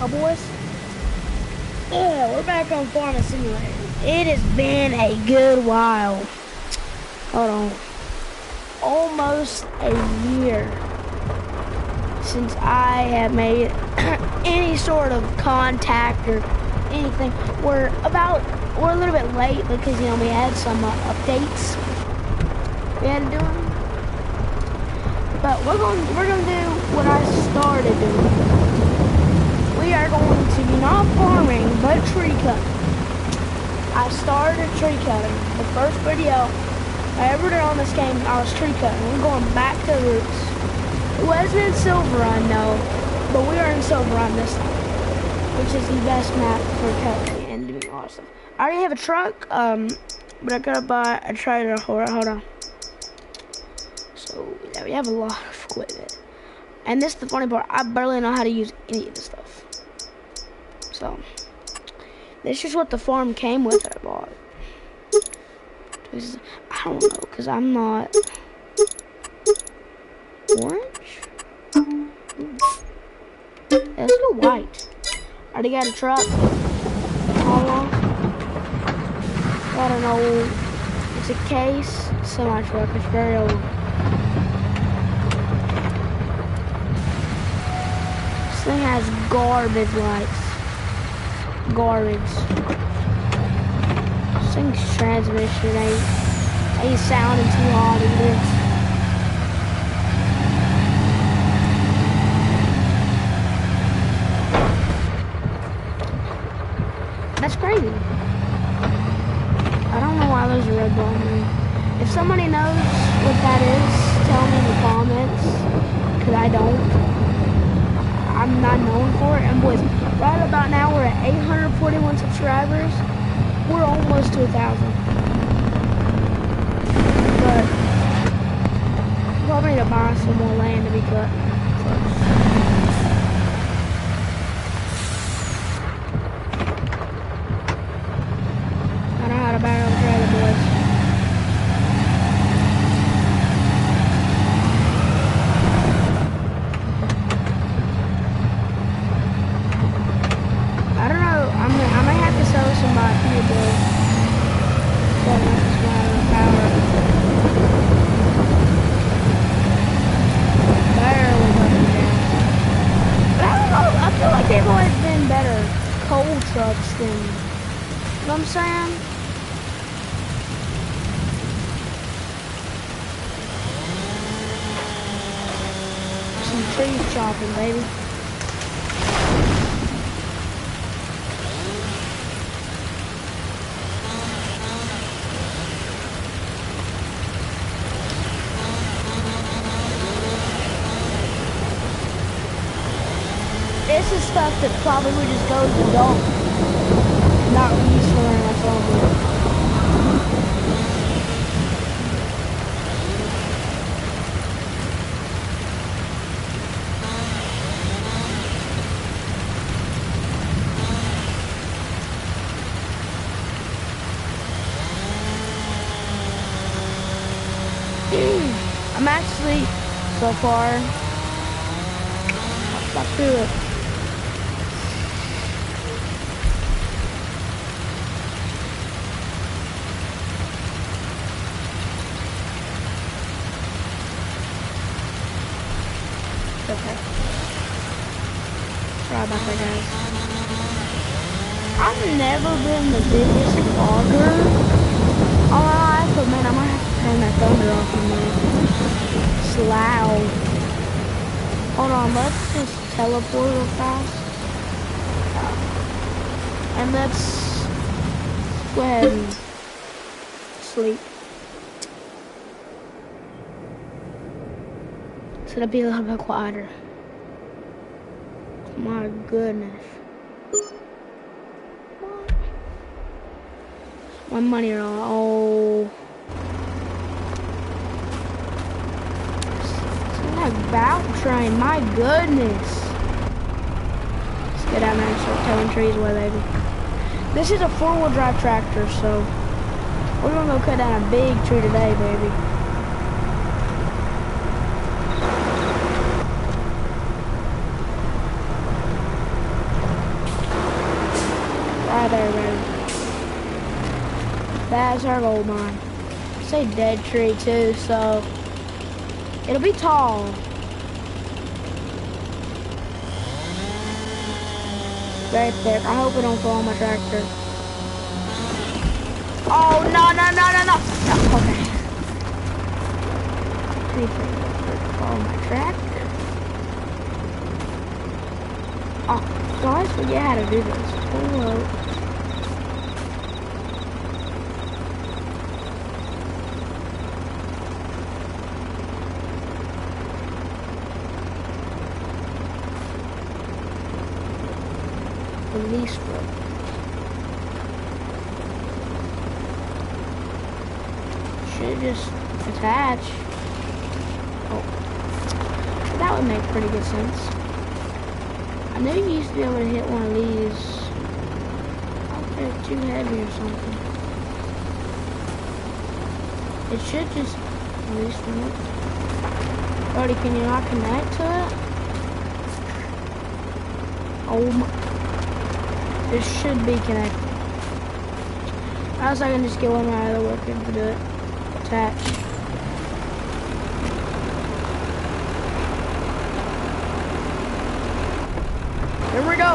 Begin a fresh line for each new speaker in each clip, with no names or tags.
Oh, boys. Yeah, we're back on Farming Simulator. It has been a good while. Hold on. Almost a year since I have made any sort of contact or anything. We're a little bit late because, you know, we had some updates we had to do. But we're gonna do what I started doing. We are going to be not farming, but tree cutting. I started tree cutting. The first video I ever did on this game, I was tree cutting. We're going back to the roots. It wasn't in Silver Run, no, but we are in Silver Run this time, which is the best map for cutting and doing awesome. I already have a truck, but I gotta buy a trailer. Hold on. So yeah, we have a lot of equipment. And this is the funny part, I barely know how to use any of this stuff. So, this is what the farm came with that I bought. I don't know, because I'm not orange? Let's go white. I already got a truck. Got an old, it's a case semi-truck, it's very old. This thing has garbage lights. Garbage. This thing's transmission ain't sounding too hot either. That's crazy. I don't know why there's a red ball in there. If somebody knows what that is, tell me in the comments, because I don't. I'm not known for it. And boys, right about now we're at 841 subscribers. We're almost to 1,000. But probably need to buy some more land to be cut first. I know how to back up a trailer, boys. They've always been better coal trucks than, you know what I'm saying? Some tree chopping, baby. This is stuff that probably would just go to the dump. Not useful in my phone. I'm actually, so far, I'll stop through it. Okay. Sorry about that, guys. I've never been the biggest vlogger all my life, but man, I might have to turn that thunder off in there. It's loud. Hold on, let's just teleport real fast. And let's go ahead and sleep. So it'll be a little bit quieter. My goodness. My money are on. Oh. It's like Bout Train. My goodness. Let's get out there and start towing trees away, baby. This is a 4-wheel drive tractor, so we're gonna go cut down a big tree today, baby. That's our gold mine. It's a dead tree too, so it'll be tall. Right there. I hope it don't fall on my tractor. Oh, no, no, no, no, no. No, okay. Anything that fall on my tractor. Oh, so I always forget how to do this. Hello. Release rope. Should just attach. Oh, that would make pretty good sense. I knew you used to be able to hit one of these. I think they're too heavy or something. It should just release rope. Buddy, can you not connect to it? Oh my. This should be connected. I was can just get one of my other workers to do it. Attach. Here we go.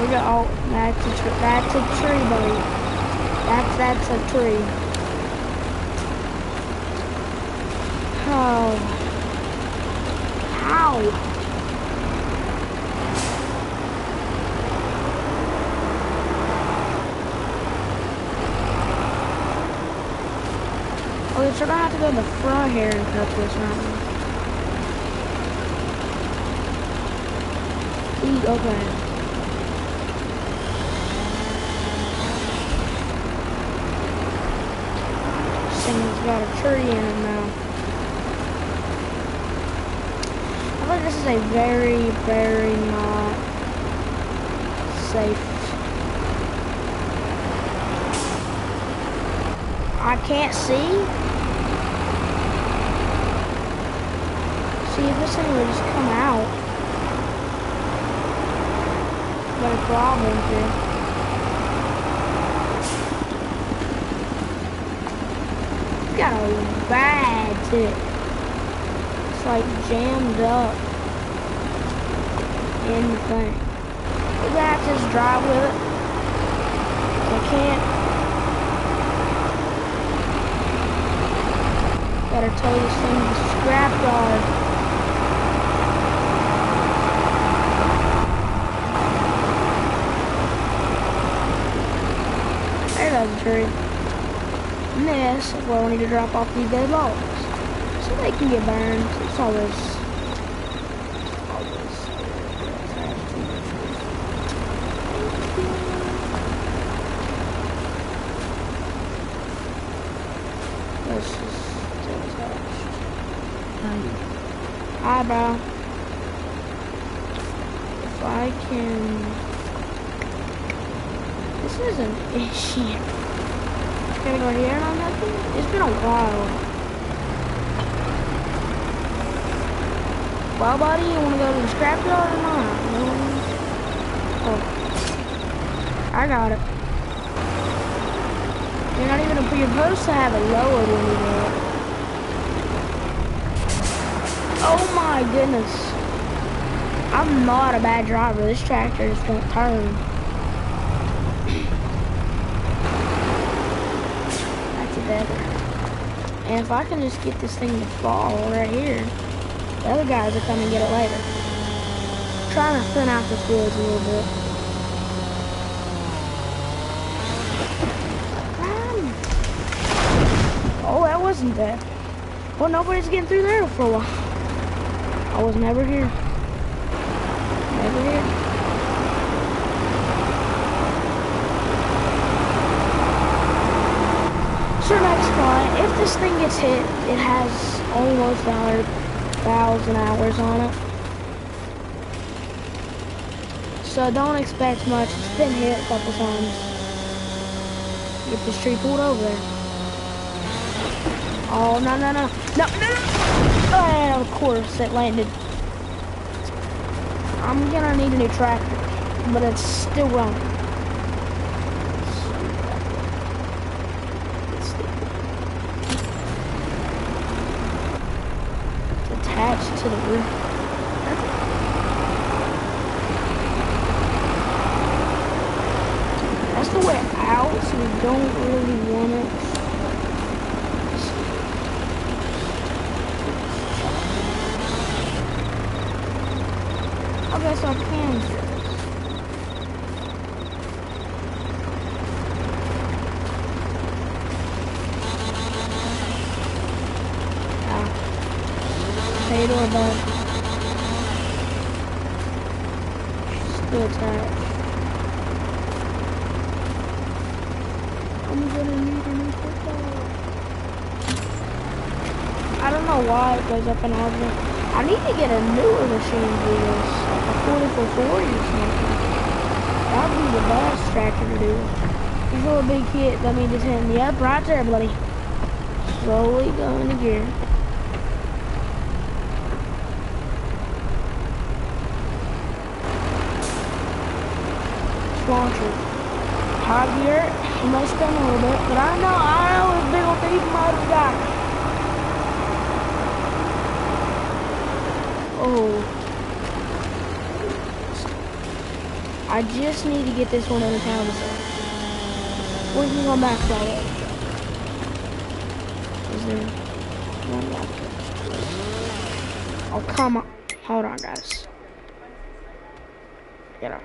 We go. Oh, that's a tree, buddy. That's a tree. Oh. Ow. Okay, so we're gonna have to go to the front here and cut this, aren't we? Okay. This thing's got a tree in it now. I think this is a very, very not safe. I can't see. See, if this thing would just come out. But a problem here. It's got a bad tip. It's like jammed up in the thing. We're gonna have to just drive with it. I can't. Gotta tow this thing to the scrapyard. There goes the tree. And this is where we need to drop off these dead logs. So they can get burned. It's always this is still attached. Hi, bro. If I can, this is an issue. Gotta go here on nothing. It's been a while. Well, buddy, you want to go to the scrapyard or not? No. Oh, I got it. You're not even supposed to have it lowered when you do it. Oh my goodness. I'm not a bad driver. This tractor just won't turn. That's a better. And if I can just get this thing to fall right here. The other guys will come and get it later. I'm trying to thin out this woods a little bit. Oh, that wasn't that. Well, nobody's getting through there for a while. I was never here. Never here. So next one, if this thing gets hit, it has almost 100,000 hours on it. So don't expect much. It's been hit a couple times. Get this tree pulled over there. Oh, no, no, no. No, no, no. Oh, of course, it landed. I'm gonna need a new tractor. but it's still running. It's attached to the roof. That's the way out, so we don't really want it. I guess I can. Potato or bud. Still attached. I'm gonna need a new football. I don't know why it goes up in orbit. I need to get a newer machine to do this, like a 4440 or something. That would be the best tractor to do. He's a little big kid, that means it's hitting. Yep, right there, buddy. Slowly going to gear. Launcher. High gear, it may spin a little bit, but I know it's big old thief motor guy. Oh. I just need to get this one in the town. We can go back that way. Is there one left? Oh, come on. Hold on, guys. Get off.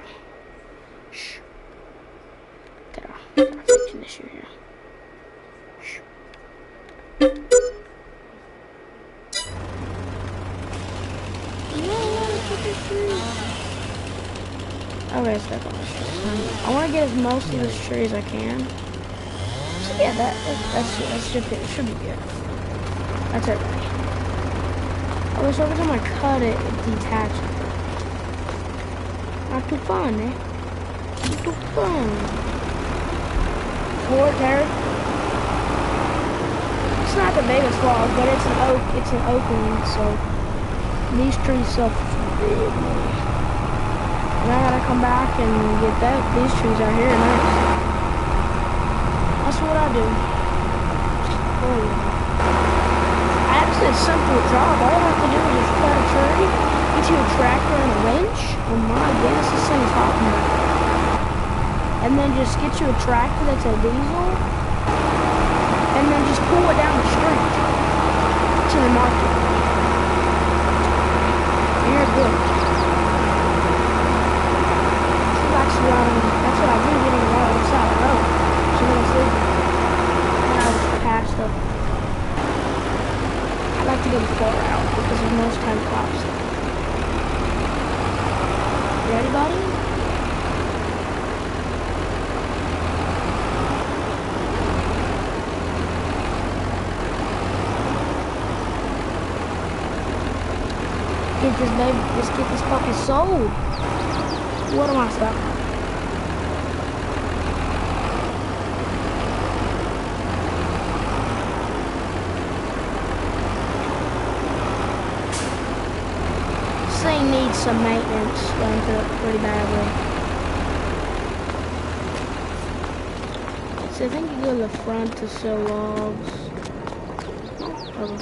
Shh. Get off. I'm fixing this issue here. Shh. Okay, step on this tree. I want to get as most of this tree as I can. So yeah, that should be good. That's everything. Okay, so every time I cut it, it detaches. Not too fun, eh? Not too fun. Fort there. It's not the biggest log, but it's an oak. It's an oak one, so these trees suffer big. And I gotta come back and get these trees out here next. That's what I do. Oh. Actually, it's simple job. All I have to do is just cut a tree, get you a tractor and a winch. Oh my goodness, this thing's hot now. And then just get you a tractor that's a diesel, and then just pull it down the street to the market. And you're good. That's what I do getting around on the side of the road. So when it's leaving, and I just passed up. I like to go far out because of most time cops. Ready, buddy? Get this baby, let's get this puppy sold. What am I stopping? This thing needs some maintenance done to it pretty badly. So I think you go to the front to sell logs. Oh.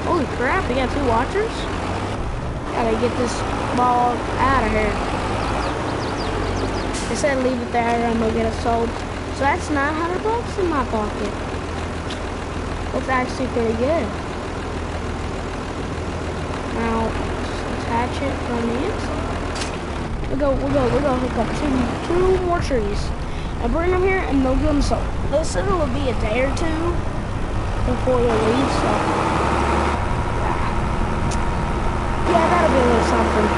Holy crap, we got 2 watchers? Gotta get this ball out of here. They said leave it there and we'll get it sold. So that's 900 bucks in my pocket. That's actually pretty good. Now, just attach it from the inside. We'll go hook up two more trees. And bring them here and they'll get them sold. They said it would be a day or 2 before they leave, so. Yeah, that'll be a little something.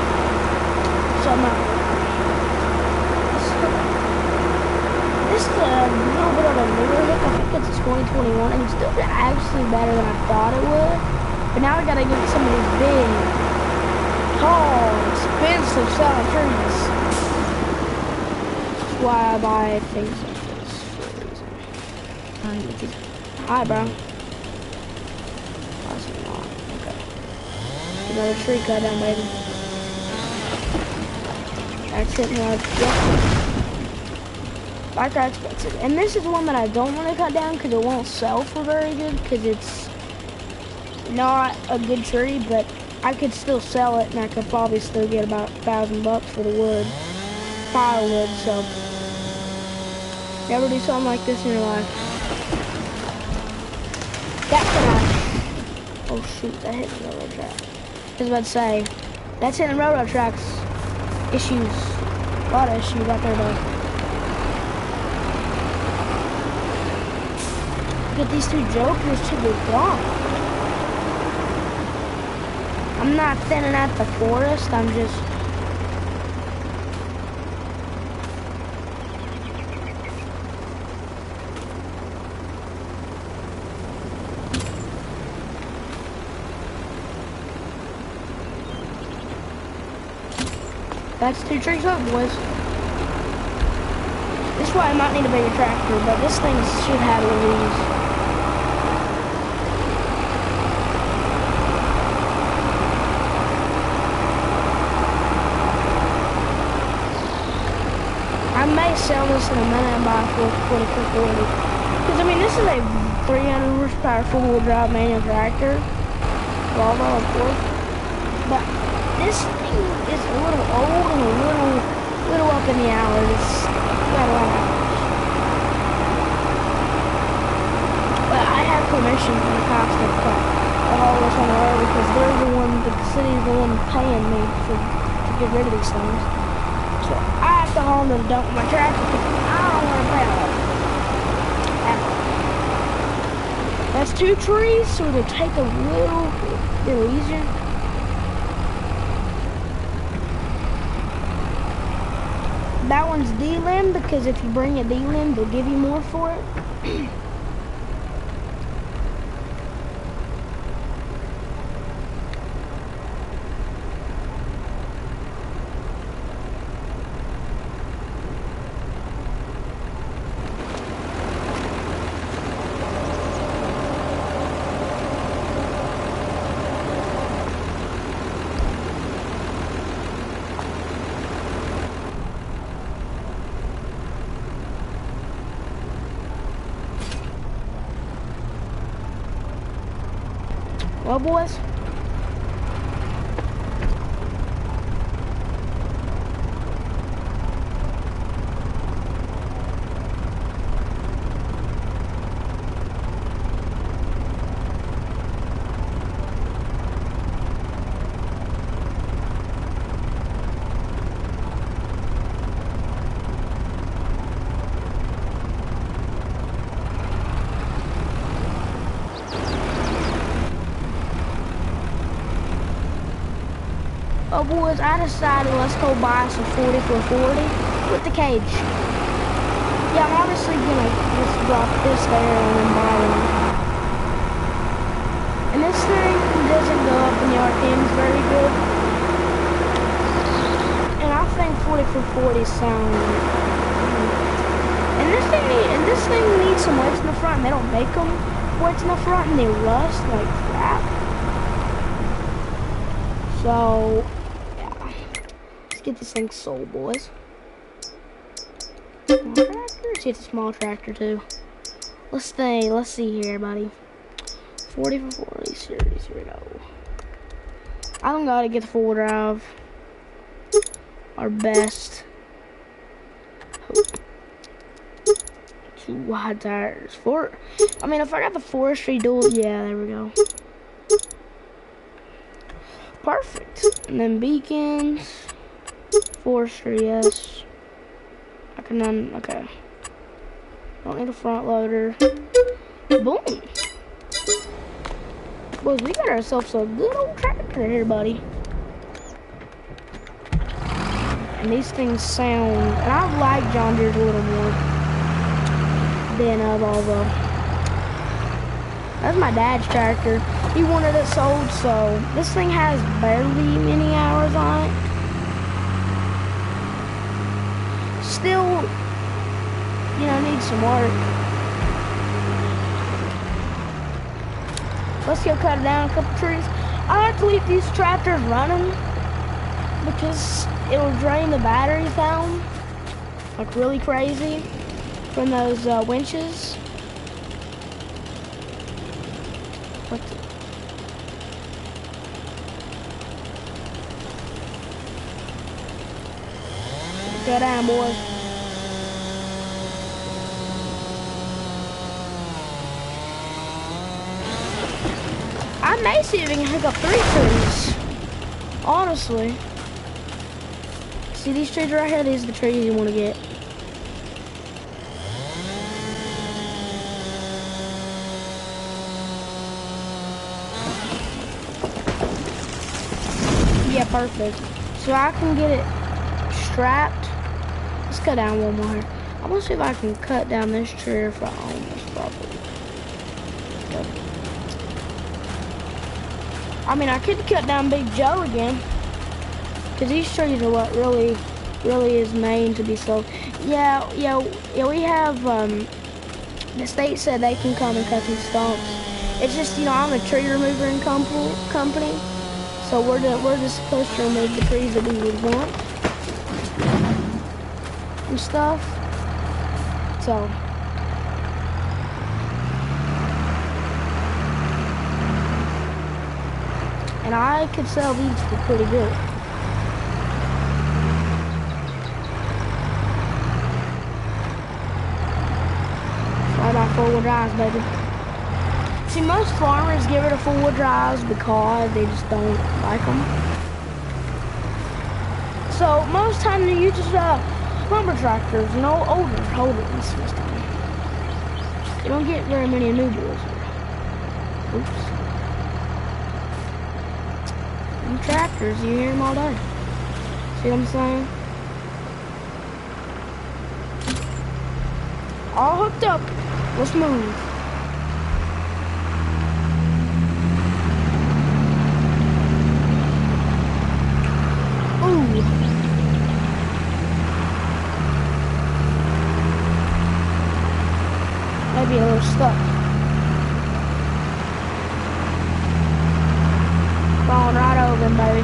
So this is a little bit of a newer look. I think it's 2021 and it's still actually better than I thought it would. But now we gotta get some of these big, tall, expensive selling trees. why I buy things like this for a reason. Hi, bro. Possibly not. Okay. Another tree cut down, baby. That's it, no. Yep. Like that's expensive. And this is one that I don't want to cut down because it won't sell for very good because it's not a good tree, but I could still sell it and I could probably still get about $1,000 for the wood. Firewood, so never do something like this in your life. That's gonna, oh shoot, that hit the railroad track. I was about to say, that's hitting the railroad tracks. Issues, a lot of issues out there though. Get these two jokers to the dump. I'm not thinning out the forest, I'm just that's 2 trees up, boys. This is why I might need a bigger tractor, but this thing should have one of these. I may sell this in a minute and buy for 4440. Because I mean, this is a 300 horsepower 4-wheel drive manual tractor. Volvo, of course. But this thing is a little old and a little up in the hours. It's got a lot of hours. But I have permission from the cops to haul this on the road because they're the one, the city's the one paying me to get rid of these things. So I have to haul them to dump my tractor because I don't want to pay all that. That's 2 trees, so it'll take a little easier. That one's D-limb because if you bring a D-limb, they'll give you more for it. Well, boys, I decided let's go buy some 40 for 40 with the cage. Yeah, I'm obviously gonna just drop this there and then buy one. And this thing doesn't go up in the RPMs very good. And I think 40 for 40 sounds. And this thing needs some weights in the front. And they don't make them weights in the front, and they rust like crap. So. Get this thing sold, boys. Small tractor? See, it's a small tractor too. Let's see here, buddy. 40 for 40 series, here we go. I don't gotta get the 4-wheel drive. Our best hope. 2 wide tires. I mean, if I got the forestry dual, yeah, there we go. Perfect. And then beacons. Forestry, yes. Okay. Don't need a front loader. Boom. Boys, we got ourselves a good old tractor here, buddy. And these things sound, and I like John Deere's a little more than Volvo. That's my dad's tractor. He wanted it sold, so this thing has barely many hours on it. Still you know, needs some work. Let's go cut down a couple trees. I like to leave these tractors running because it'll drain the batteries down like really crazy from those winches. Go down, boys. I may see if we can hook up 3 trees. Honestly. See these trees right here? These are the trees you want to get. Yeah, perfect. So I can get it strapped. Let's cut down one more. I'm gonna see if I can cut down this tree if I own this property. Yep. I mean, I could cut down Big Joe again, because these trees are what really is made to be sold. Yeah, we have, the state said they can come and cut these stumps. It's just, you know, I'm a tree removing company, so we're just supposed to remove the trees that we would want and stuff. So and I could sell these for pretty good. Right off 4-wheel drives, baby. See, most farmers get rid of 4-wheel drives because they just don't like them. So most time they use lumber tractors, you know, older ones this time. You don't get very many new boys. Oops. Them tractors, you hear them all day. See what I'm saying? All hooked up. Let's move. Ooh. Maybe a little stuck. Falling right over him, baby.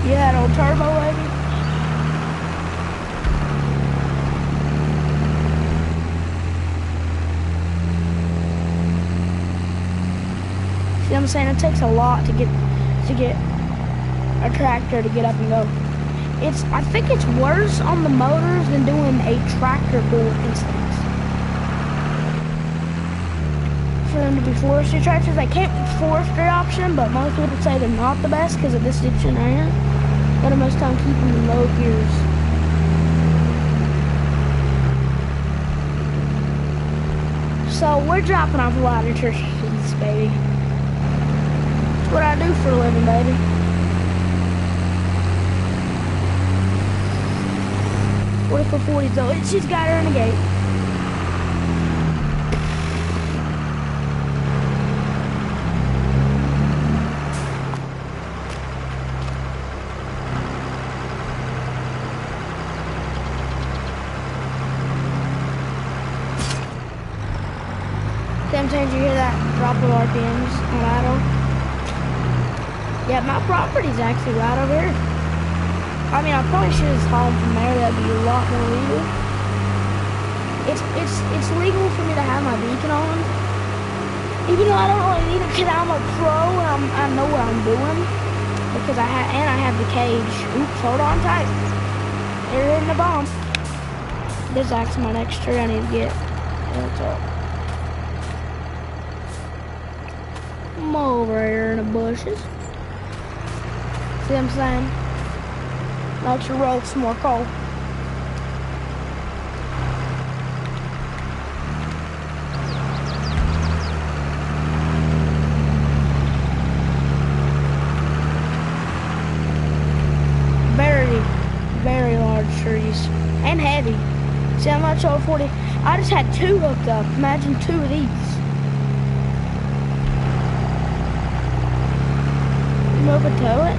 Yeah, that old turbo, baby. See what I'm saying? It takes a lot to get a tractor to get up and go. I think it's worse on the motors than doing a tractor pull instance. For them to be forestry tractors, they can't be forestry option, but most people say they're not the best because of this ditching area. But most time keep them in low gears. So we're dropping off a lot of trees, baby. That's what I do for a living, baby. What if for 40 though? She's got her in the gate. Sometimes you hear that drop of RPMs on idle. Yeah, my property's actually right over here. I mean, I probably should have hauled from there. That'd be a lot more legal. It's legal for me to have my beacon on, even though I don't really need it because I'm a pro and I know what I'm doing. Because I have the cage. Oops, hold on tight. They're hitting the bomb. This is actually my next tree I need to get. What's up? I'm over here in the bushes. See what I'm saying? Like to roll some more coal. Very large trees. And heavy. See how much over 40? I just had 2 hooked up. Imagine 2 of these. Move it to it.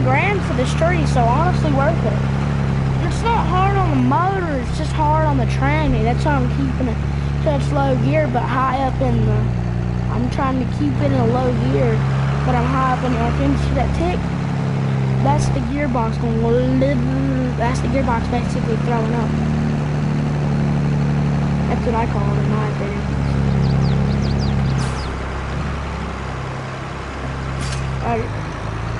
7 grand for this tree, so honestly worth it. It's not hard on the motor, it's just hard on the tranny. That's why I'm keeping it such low gear, but high up in the, I'm trying to keep it in a low gear, but I'm high up in the RPM. See that tick? That's the gearbox going, that's the gearbox basically throwing up. That's what I call it in my opinion.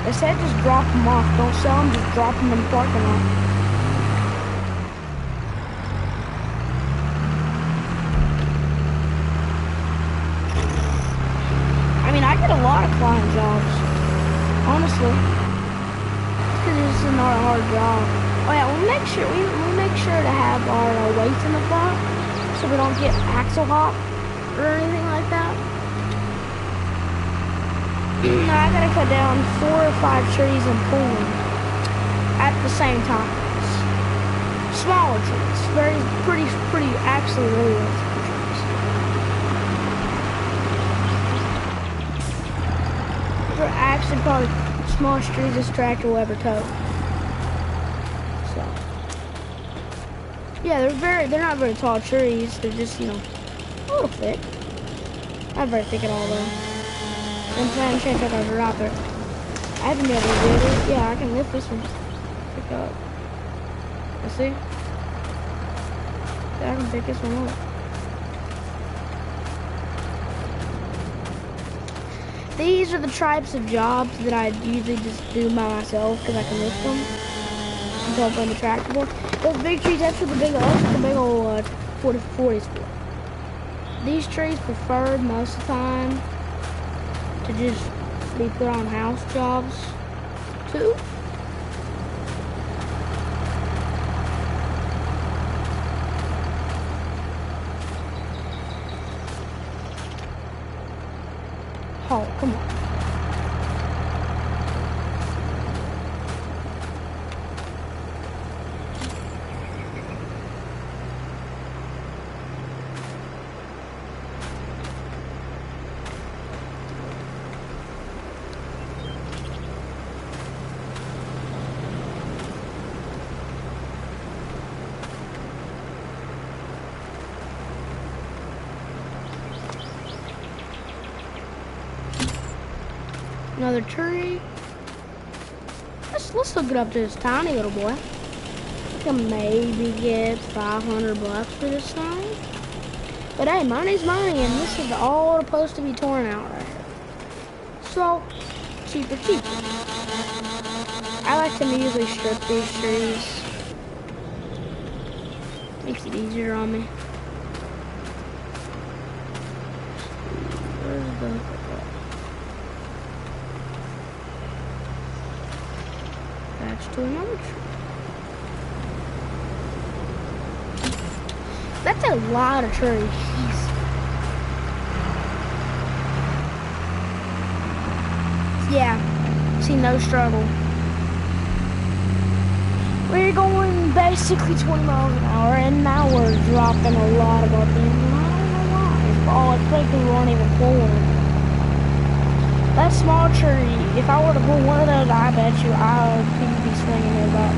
They said just drop them off. Don't sell them, just drop them in the parking lot. I mean, I get a lot of client jobs, honestly. Because this is not a hard job. Oh yeah, we make sure to have our weights in the front so we don't get axle hop or anything like that. I gotta cut down 4 or 5 trees and pull them at the same time. Smaller trees, pretty, actually really large trees. They're actually probably the smallest trees this tractor will ever tow. So, yeah, they're not very tall trees. They're just, you know, a little thick. Not very thick at all though. I'm trying to check out our dropper. I haven't been able to do it. Yeah, I can lift this one. Pick up. Let's see. Yeah, I can pick this one up. These are the types of jobs that I usually just do by myself because I can lift them and dump on the tractor board. Those big trees, that's what the big old 40s for. These trees preferred most of the time to just be put on house jobs too. Oh, come on. Another tree. Let's look it up to this tiny little boy. I can maybe get 500 bucks for this thing. But hey, money's money, and this is all supposed to be torn out right here. So, cheaper. I like to usually strip these trees. Makes it easier on me. Where's the... to another tree. That's a lot of trees. Yeah, see, no struggle. We're going basically 20 miles an hour, and now we're dropping a lot of RPM. I don't know why. It's like we weren't even pulling. That small tree, if I were to pull one of those, I bet you I would be swinging it up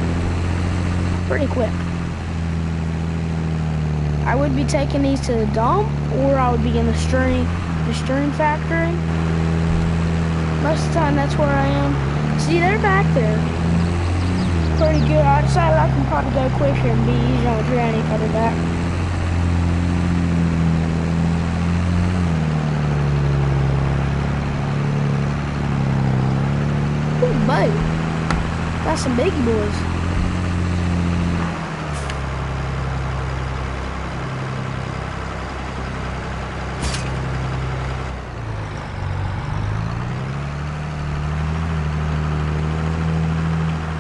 pretty quick. I would be taking these to the dump, or I would be in the string factory. Most of the time, that's where I am. See, they're back there. Pretty good. I decided I can probably go quicker and be easier on the tranny if I did that. Buddy, got some biggie boys.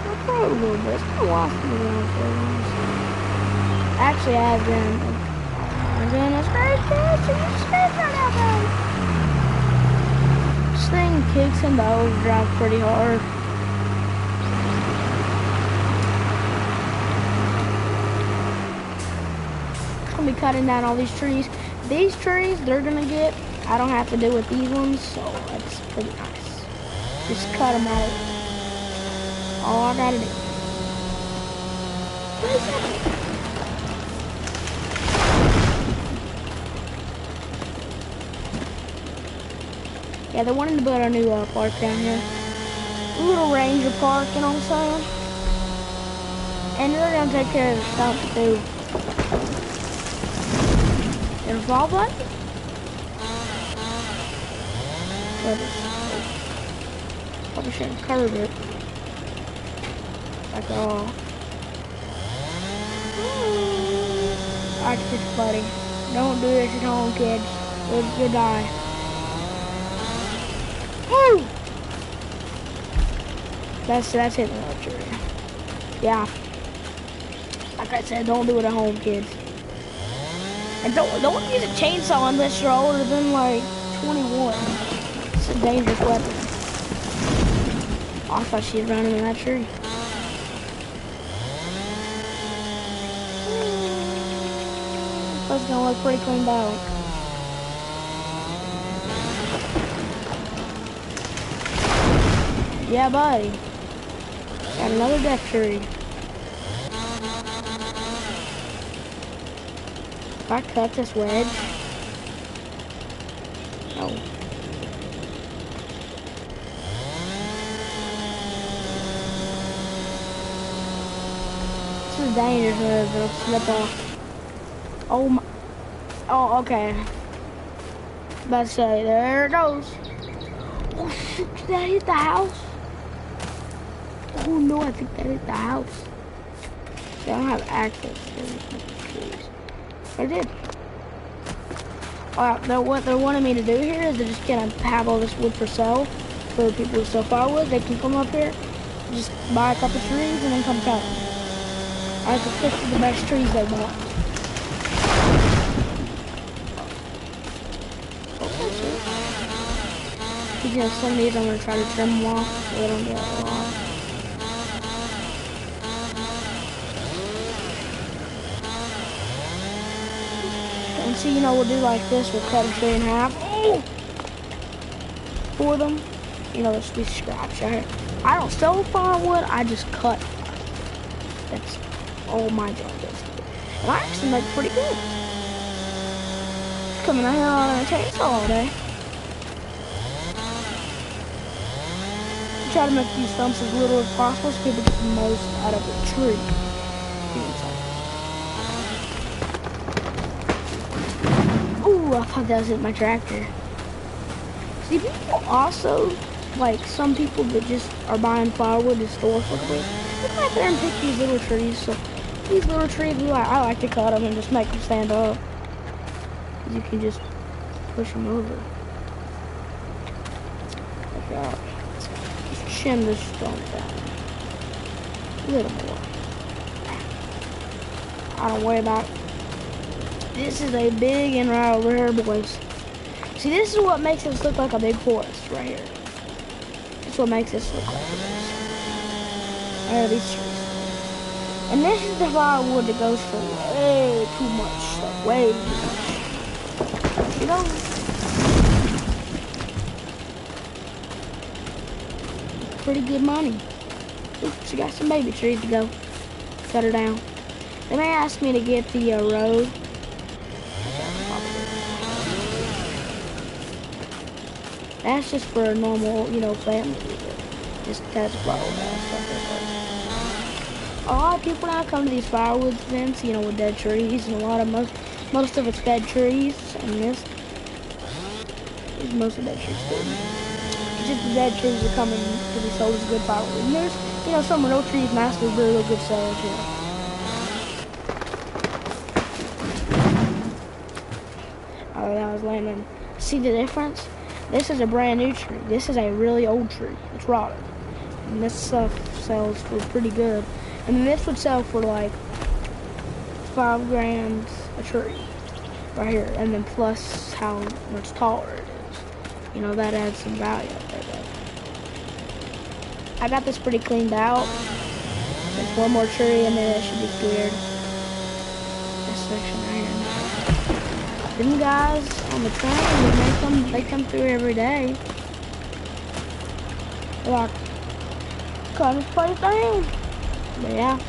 I'll throw it a little bit. It's been a while since we've been on programs. Actually, I've been. Oh my goodness gracious, you spit right out there. This thing kicks into overdrive pretty hard. Be cutting down all these trees. These trees they're gonna get, I don't have to do with these ones, so that's pretty nice. Just cut them out. all I gotta do. Pretty simple. Yeah, they're wanting to build a new park down here. A little ranger park, you know what I'm saying? And they're gonna take care of the stumps too. And fall button? Probably shouldn't curve it. Like, oh. Alright, buddy. Don't do this at home, kids. You'll die. Woo! That's hitting the tree. Yeah. Like I said, don't do it at home, kids. And don't use a chainsaw unless you're older than like 21. It's a dangerous weapon. Oh, I thought she was running in that tree. That's gonna look pretty cleaned out. Yeah, buddy. Got another death tree. If I cut this wedge, oh. This is dangerous, it'll slip off. Oh my, oh, okay. About to say, there it goes. Oh shoot, did that hit the house? Oh no, I think that hit the house. See, I don't have access to these trees. I did. What they're wanting me to do here is they're just gonna have all this wood for sale for people who sell firewood. They can come up here, just buy a couple trees, and then come cut them. I can pick the best trees they want. You know, some of these I'm gonna try to trim them off so they don't get a lot. And see, you know, we'll do like this. We'll cut a tree in half. Oh! For them. You know, there's these scraps right here. I don't sell firewood, I just cut. That's all my job is. And I actually make pretty good. Coming out here on a chainsaw all day. Try to make these stumps as little as possible so people get the most out of the tree. Ooh, I thought that was in my tractor. See, people also, like some people that just are buying firewood to store for the week, they come out there and pick these little trees. So these little trees, I like to cut them and just make them stand up. You can just push them over. Like that. Trim this stump down a little more. I don't worry about it. This is a big end right over here, boys. See, this is what makes this look like a big forest right here. That's what makes this look like it is. Right here, these trees. And this is the firewood that goes for way too much stuff. Way too much. You know? Pretty good money. Oops, she got some baby trees to go. Cut her down. They may ask me to get the road. That's just for a normal, you know, family. Just that's a lot of stuff. A lot of people now come to these firewood events, you know, with dead trees, and most of it's dead trees, and this is most of dead trees too. Just the dead trees are coming to be sold as good firewood. And there's, you know, some real trees and actually really good sales here. Oh, that was landing. See the difference? This is a brand new tree. This is a really old tree. It's rotted. And this stuff sells for pretty good. And then this would sell for like $5 grand a tree. Right here. And then plus how much taller it is. You know, that adds some value up there, though. I got this pretty cleaned out. There's one more tree and then it should be cleared. This section right here. Them guys on the train, they come through every day. Look, kind of funny thing. But yeah.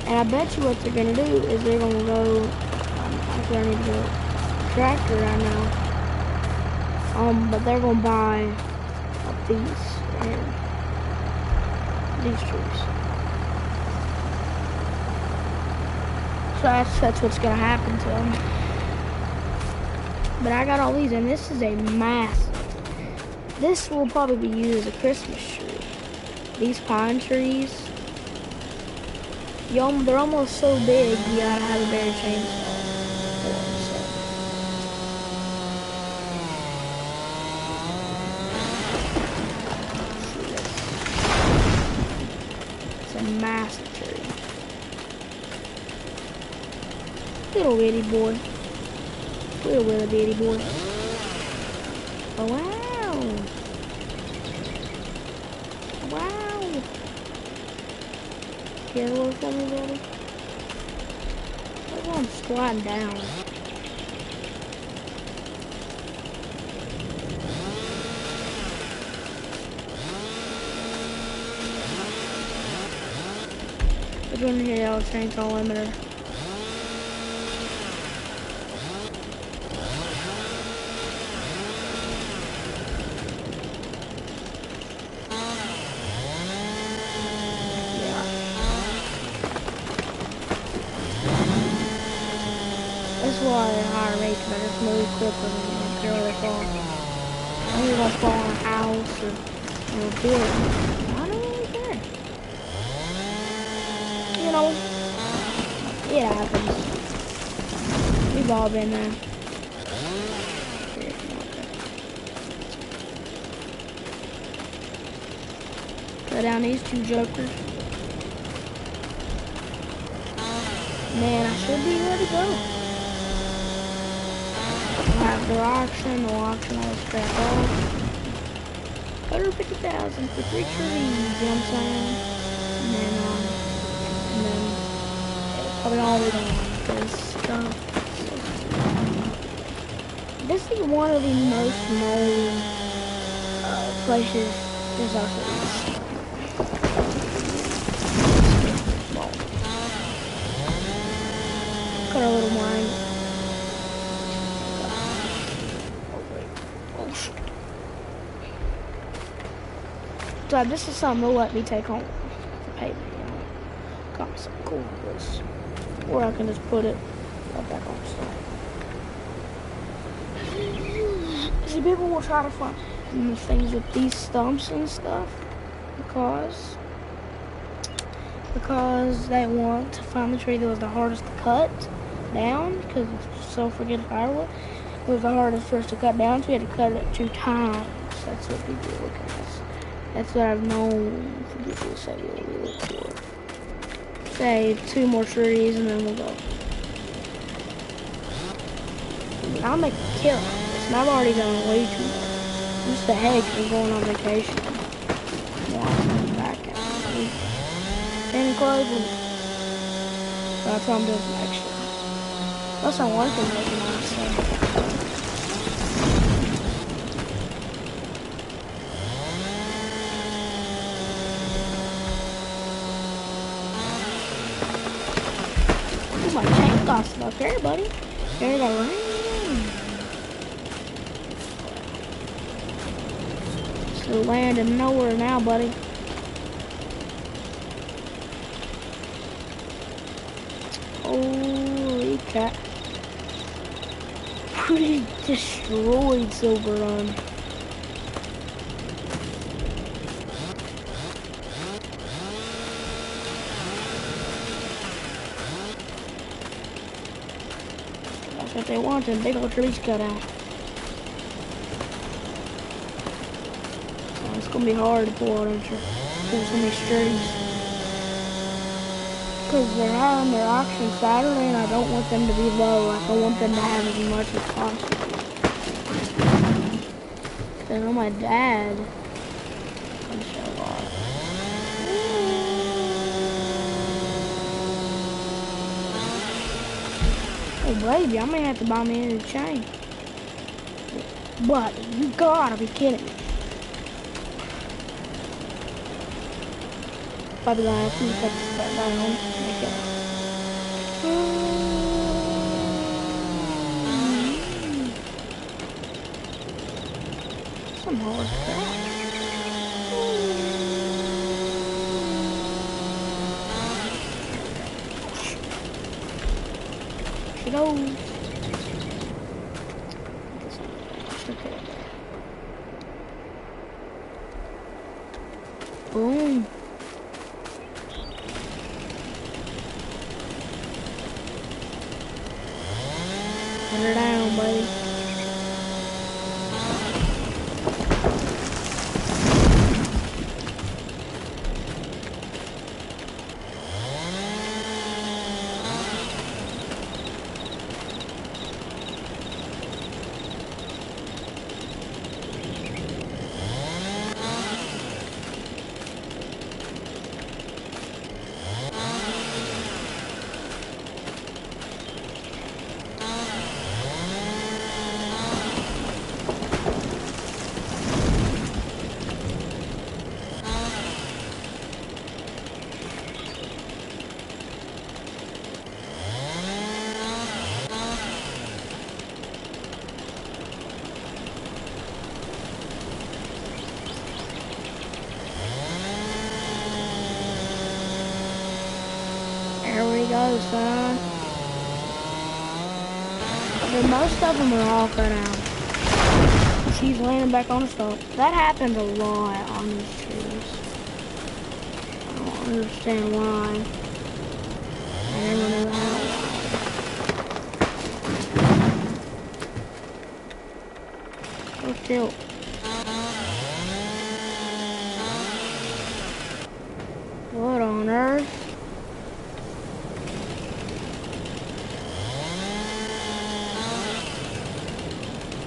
And I bet you what they're gonna do is they're gonna go. Actually, I need to go tractor right now. But they're gonna buy up these and these trees. So that's what's gonna happen to them. But I got all these, and this is a massive. This will probably be used as a Christmas tree. These pine trees, they're almost so big, you gotta have a better chainsaw for them, so. It's a massive tree. Little bitty boy. Little bitty boy. Oh, wow. Wow. Get a little for me, buddy. Look, I'm sliding down. We're going to hit our chainsaw limiter. That's why they're higher rates, but it's move quicker than you don't care where they fall. I'm gonna fall on a house or a building. I don't really care. You know, it happens. We've all been there. Cut down these two jokers. Man, I should be ready to go. Have their auction, no auction, all this crap off. 150,000 for 3 trees, you know what I'm saying? And then probably all we're doing is stuff. This is one of the most known places. There's also these. Cut a little more angle. So this is something they'll let me take home for payment, you know. Got me something cool like this. Or I can just put it right back on the stove. See, people will try to find things with these stumps and stuff because they want to find the tree that was the hardest to cut down, because it's so freaking firewood. It was the hardest for us to cut down, so we had to cut it 2 times. That's what people look at. That's what I've known for people to say what we look for. Say 2 more trees and then we'll go. I'll make a kill out of this, and I've already done way too much. Just the heck of going on vacation. Back out. And clothing. So that's why I'm doing some extra. That's not one thing making myself. My tank got stuck here, buddy. There it is. So land in nowhere now, buddy. Holy cat. Pretty destroyed Silver Run. That's what they want, them big old trees cut out. So it's gonna be hard to pull so many trees. Because they're having their auction Saturday, and I don't want them to be low. Like, I want them to have as much as possible. Because I know my dad can show a lot. Oh, baby, I may have to buy me a new chain. Buddy, you gotta be kidding me. Probably gonna have to cut this part down. Make it. Some hard crap. She goes. Okay. Boom. Put her down, buddy. There we go, son. But most of them are all cut out. She's landing back on the stump. That happens a lot on these trees. I don't understand why. I never knew how. Go tilt. What on earth?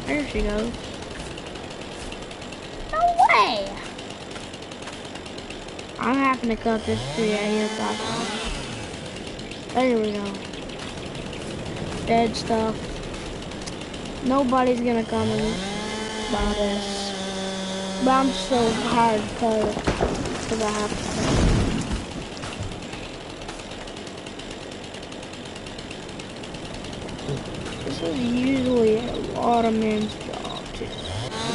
There she goes. No way! I'm having to cut this tree out here somehow. There we go. Dead stuff. Nobody's gonna come and buy this. But I'm so hard to cut it because I have to cut it. This is usually a lot of men's job to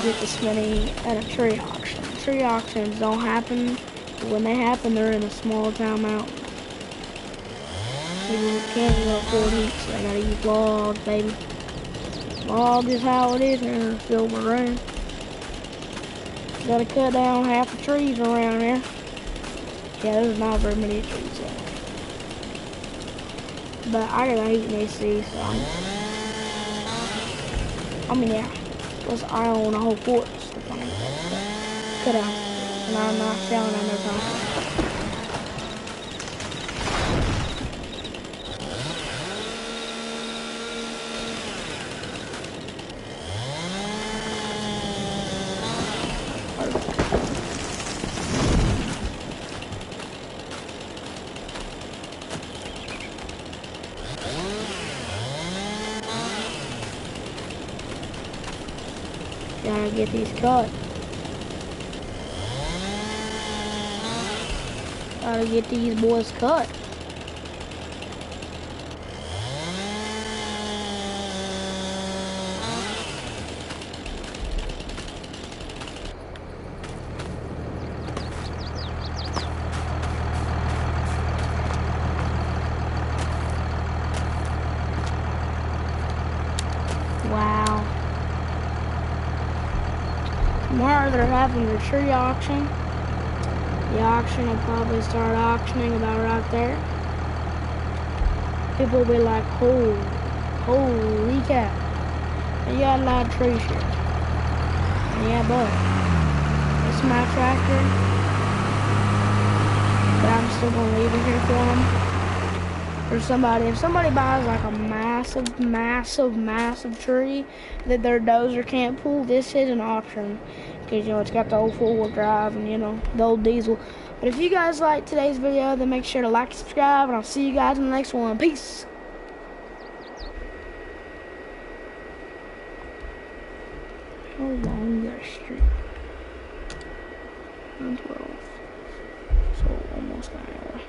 get this many at a tree auction. Tree auctions don't happen, but when they happen, they're in a small town mountain. People can't even afford heat, so they gotta use logs, baby. Logs is how it is here in Silver Run. Gotta cut down half the trees around here. Yeah, there's not very many trees in there. But I got heat in AC, so yeah, plus I own a whole forest if I need that cut out. And I'm not selling on their time. Gotta get these cut. Gotta get these boys cut. Wow. Tomorrow they're having the tree auction. The auction will probably start auctioning about right there. People will be like, holy cow. You got a lot of trees here. Yeah, but it's my tractor. But I'm still gonna leave it here for them. For somebody, if somebody buys like a massive tree that their dozer can't pull, this is an option. Because, you know, it's got the old 4-wheel drive and, you know, the old diesel. But if you guys like today's video, then make sure to like and subscribe. And I'll see you guys in the next one. Peace. How long is that street? 12. So almost. one's gonna